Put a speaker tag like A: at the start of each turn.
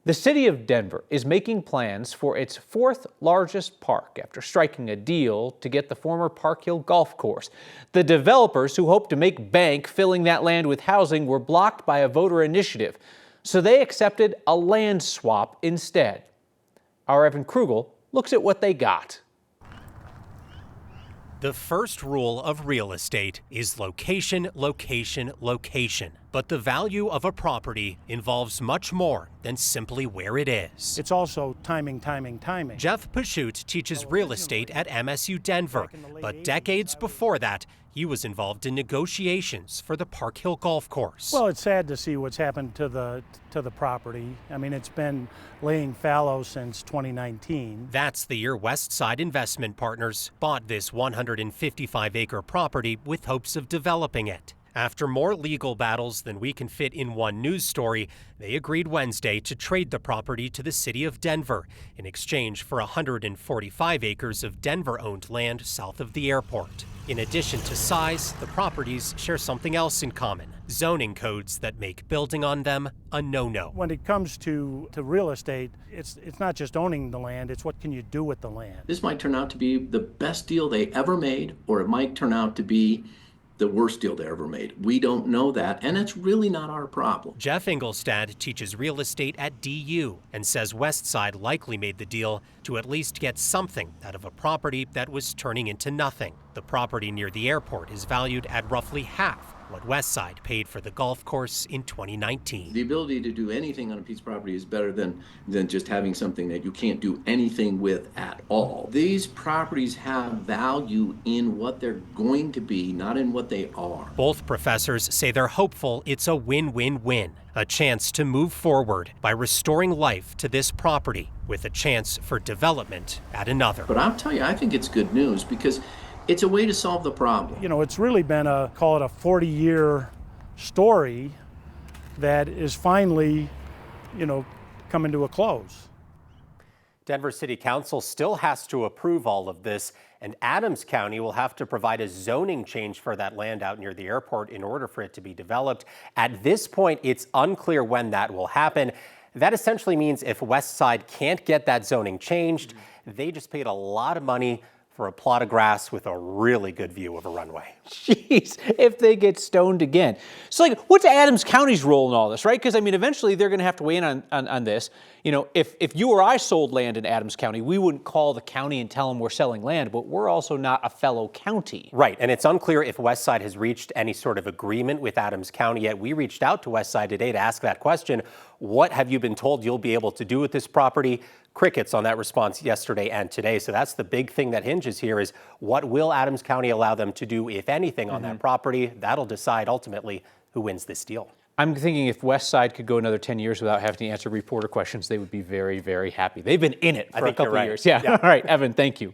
A: The city of Denver is making plans for its fourth largest park after striking a deal to get the former Park Hill golf course. The developers who hope to make bank filling that land with housing were blocked by a voter initiative, so they accepted a land swap instead. Our Evan Krugel looks at what they got.
B: The first rule of real estate is location, location, location. But the value of a property involves much more than simply where it is.
C: It's also timing, timing, timing.
B: Jeff Pashut teaches real estate at MSU Denver, but decades before that, he was involved in negotiations for the Park Hill golf course.
C: Well, it's sad to see what's happened to the property. I mean, it's been laying fallow since 2019.
B: That's the year Westside Investment Partners bought this 155-acre property with hopes of developing it. After more legal battles than we can fit in one news story, they agreed Wednesday to trade the property to the city of Denver in exchange for 145 acres of Denver-owned land south of the airport. In addition to size, the properties share something else in common: zoning codes that make building on them a no-no.
C: When it comes to real estate, it's not just owning the land, it's what can you do with the land.
D: This might turn out to be the best deal they ever made, or it might turn out to be the worst deal they ever made. We don't know that, and it's really not our problem.
B: Jeff Ingolstad teaches real estate at DU and says Westside likely made the deal to at least get something out of a property that was turning into nothing. The property near the airport is valued at roughly half what Westside paid for the golf course in 2019.
D: The ability to do anything on a piece of property is better than just having something that you can't do anything with at all. These properties have value in what they're going to be, not in what they are.
B: Both professors say they're hopeful it's a win-win-win, a chance to move forward by restoring life to this property with a chance for development at another.
D: But I'll tell you, I think it's good news because it's a way to solve the problem.
C: You know, it's really been call it a 40-year story that is finally, coming to a close.
B: Denver City Council still has to approve all of this, and Adams County will have to provide a zoning change for that land out near the airport in order for it to be developed. At this point, it's unclear when that will happen. That essentially means if Westside can't get that zoning changed, they just paid a lot of money for a plot of grass with a really good view of a runway.
A: Jeez, if they get stoned again. So what's Adams County's role in all this, right? Because eventually they're going to have to weigh in on this. If you or I sold land in Adams County, we wouldn't call the county and tell them we're selling land, but we're also not a fellow county.
B: Right, and it's unclear if Westside has reached any sort of agreement with Adams County yet. We reached out to Westside today to ask that question. What have you been told you'll be able to do with this property? Crickets on that response yesterday and today. So that's the big thing that hinges here is what will Adams County allow them to do, if anything, on that property? That'll decide ultimately who wins this deal.
A: I'm thinking if Westside could go another 10 years without having to answer reporter questions, they would be very, very happy. They've been in it for a couple of years. Yeah. All right, Evan, thank you.